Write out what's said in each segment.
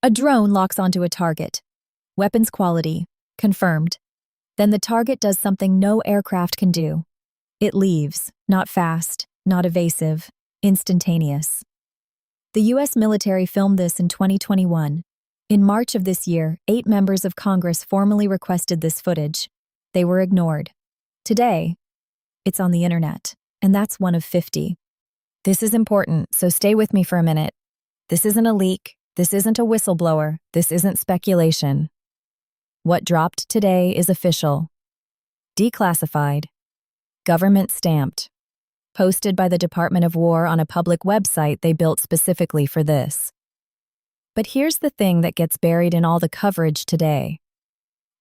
A drone locks onto a target. Weapons quality, confirmed. Then the target does something no aircraft can do. It leaves, not fast, not evasive, instantaneous. The U.S. military filmed this in 2021. In March of this year, 8 members of Congress formally requested this footage. They were ignored. Today, it's on the internet, and that's one of 50. This is important, so stay with me for a minute. This isn't a leak. This isn't a whistleblower. This isn't speculation. What dropped today is official. Declassified. Government stamped. Posted by the Department of War on a public website they built specifically for this. But here's the thing that gets buried in all the coverage today.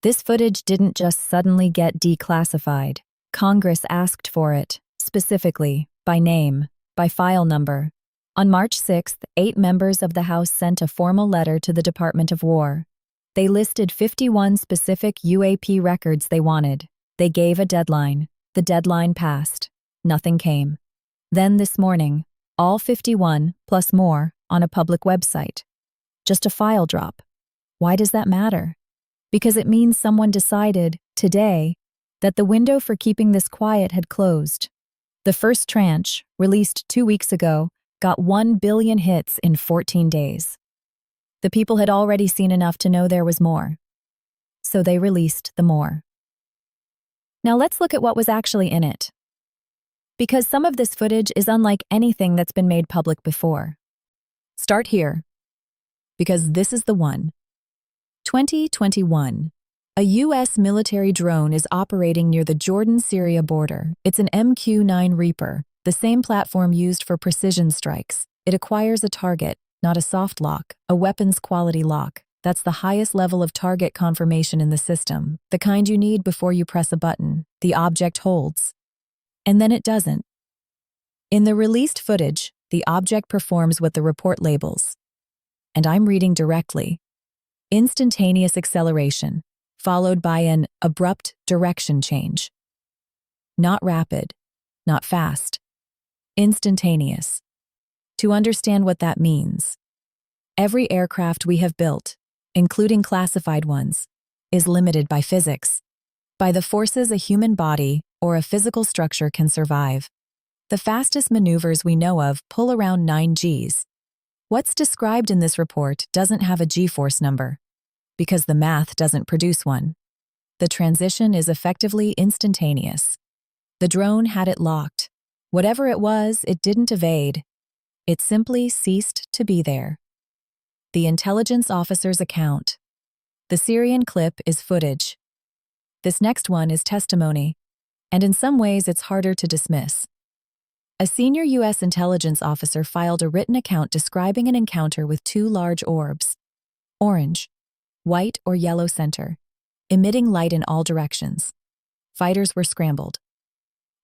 This footage didn't just suddenly get declassified. Congress asked for it, specifically, by name, by file number. On March 6th, 8 members of the House sent a formal letter to the Department of War. They listed 51 specific UAP records they wanted. They gave a deadline. The deadline passed. Nothing came. Then this morning, all 51, plus more, on a public website. Just a file drop. Why does that matter? Because it means someone decided, today, that the window for keeping this quiet had closed. The first tranche, released 2 weeks ago, got 1 billion hits in 14 days. The people had already seen enough to know there was more. So they released the more. Now let's look at what was actually in it. Because some of this footage is unlike anything that's been made public before. Start here. Because this is the one. 2021. A U.S. military drone is operating near the Jordan-Syria border. It's an MQ-9 Reaper, the same platform used for precision strikes. It acquires a target, not a soft lock, a weapons quality lock. That's the highest level of target confirmation in the system, the kind you need before you press a button. The object holds. And then it doesn't. In the released footage, the object performs what the report labels. And I'm reading directly. Instantaneous acceleration, followed by an abrupt direction change. Not rapid, not fast. Instantaneous. To understand what that means, every aircraft we have built, including classified ones, is limited by physics, by the forces a human body or a physical structure can survive. The fastest maneuvers we know of pull around 9 Gs. What's described in this report doesn't have a G-force number, because the math doesn't produce one. The transition is effectively instantaneous. The drone had it locked. Whatever it was, it didn't evade. It simply ceased to be there. The intelligence officer's account. The Syrian Clip is footage. This next one is testimony, and in some ways it's harder to dismiss. A senior U.S. intelligence officer filed a written account describing an encounter with 2 large orbs. Orange, white or yellow center, emitting light in all directions. Fighters were scrambled.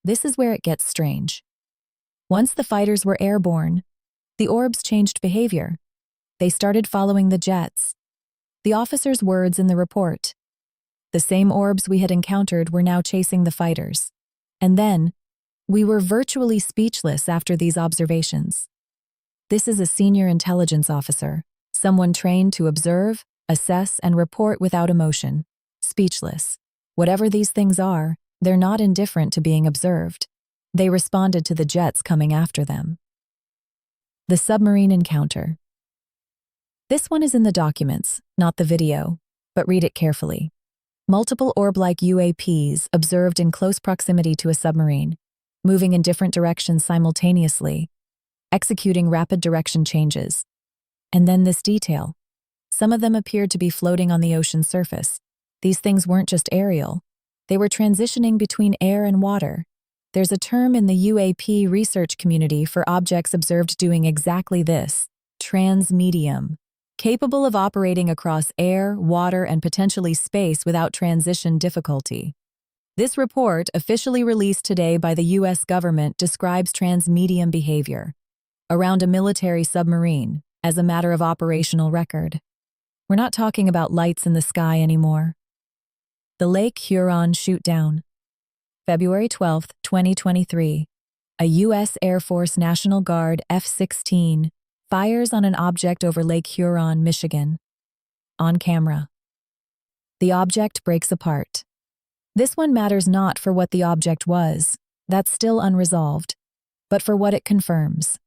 This is where it gets strange. Once the fighters were airborne, the orbs changed behavior. They started following the jets. The officer's words in the report. The same orbs we had encountered were now chasing the fighters. And then, we were virtually speechless after these observations. This is a senior intelligence officer, someone trained to observe, assess, and report without emotion. Speechless. Whatever these things are, they're not indifferent to being observed. They responded to the jets coming after them. The submarine encounter. This one is in the documents, not the video, but read it carefully. Multiple orb-like UAPs observed in close proximity to a submarine, moving in different directions simultaneously, executing rapid direction changes. And then this detail. Some of them appeared to be floating on the ocean surface. These things weren't just aerial. They were transitioning between air and water. There's a term in the UAP research community for objects observed doing exactly this: transmedium, capable of operating across air, water, and potentially space without transition difficulty. This report, officially released today by the U.S. government, describes transmedium behavior around a military submarine as a matter of operational record. We're not talking about lights in the sky anymore. The Lake Huron Shootdown. February 12, 2023. A U.S. Air Force National Guard F-16 fires on an object over Lake Huron, Michigan. on camera. The object breaks apart. This one matters not for what the object was, that's still unresolved, but for what it confirms.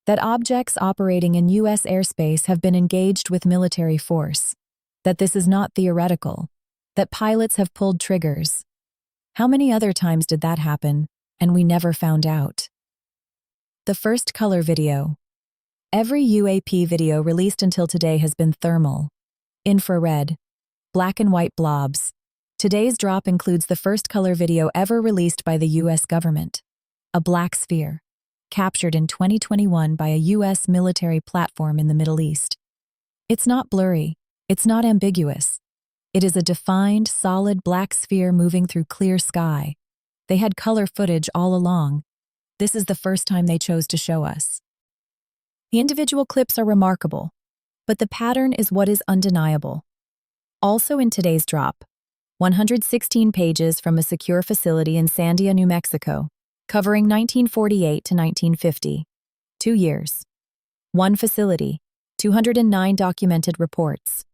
That objects operating in U.S. airspace have been engaged with military force. That this is not theoretical. That pilots have pulled triggers. How many other times did that happen, and we never found out? The first color video. Every UAP video released until today has been thermal, infrared, black and white blobs. Today's drop includes the first color video ever released by the U.S. government, a black sphere, captured in 2021 by a U.S. military platform in the Middle East. It's not blurry, it's not ambiguous. It is a defined, solid black sphere moving through clear sky. They had color footage all along. This is the first time they chose to show us. The individual clips are remarkable, but the pattern is what is undeniable. Also in today's drop, 116 pages from a secure facility in Sandia, New Mexico, covering 1948 to 1950. 2 years. One facility, 209 documented reports.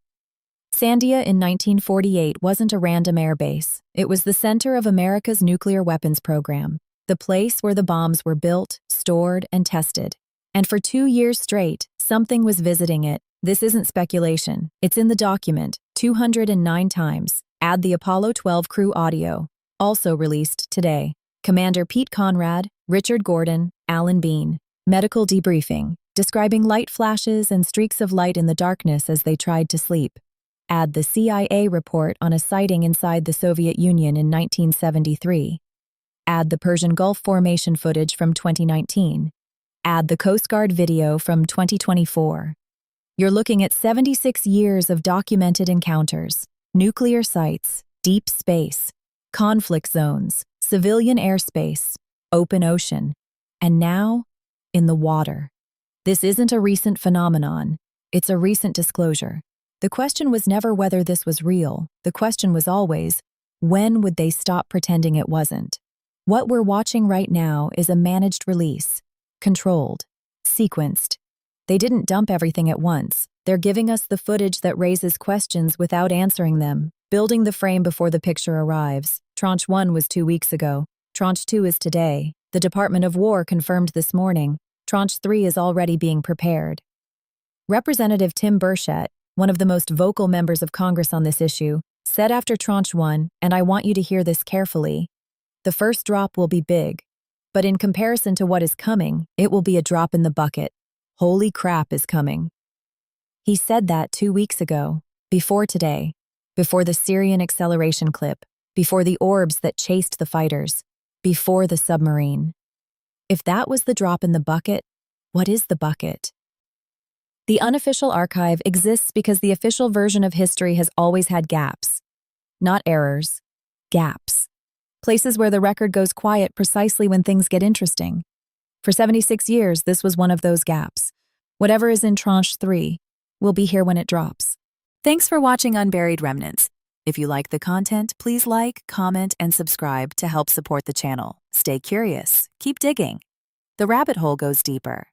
Sandia in 1948 wasn't a random airbase. It was the center of America's nuclear weapons program, the place where the bombs were built, stored, and tested. And for 2 years straight, something was visiting it. This isn't speculation. It's in the document, 209 times. Add the Apollo 12 crew audio, also released today. Commander Pete Conrad, Richard Gordon, Alan Bean. Medical debriefing, describing light flashes and streaks of light in the darkness as they tried to sleep. Add the CIA report on a sighting inside the Soviet Union in 1973. Add the Persian Gulf formation footage from 2019. Add the Coast Guard video from 2024. You're looking at 76 years of documented encounters, nuclear sites, deep space, conflict zones, civilian airspace, open ocean, and now, in the water. This isn't a recent phenomenon, it's a recent disclosure. The question was never whether this was real, the question was always, when would they stop pretending it wasn't? What we're watching right now is a managed release, controlled, sequenced. They didn't dump everything at once. They're giving us the footage that raises questions without answering them, building the frame before the picture arrives. Tranche 1 was 2 weeks ago. Tranche 2 is today. The Department of War confirmed this morning. Tranche 3 is already being prepared. Representative Tim Burchett, one of the most vocal members of Congress on this issue, said after Tranche 1, and I want you to hear this carefully, the first drop will be big, but in comparison to what is coming, it will be a drop in the bucket. Holy crap is coming. He said that 2 weeks ago, before today, before the Syrian acceleration clip, before the orbs that chased the fighters, before the submarine. If that was the drop in the bucket, what is the bucket? The unofficial archive exists because the official version of history has always had gaps. Not errors, gaps. Places where the record goes quiet precisely when things get interesting. For 76 years, this was one of those gaps. Whatever is in Tranche 3 will be here when it drops. Thanks for watching Unburied Remnants. If you like the content, please like, comment, and subscribe to help support the channel. Stay curious. Keep digging. The rabbit hole goes deeper.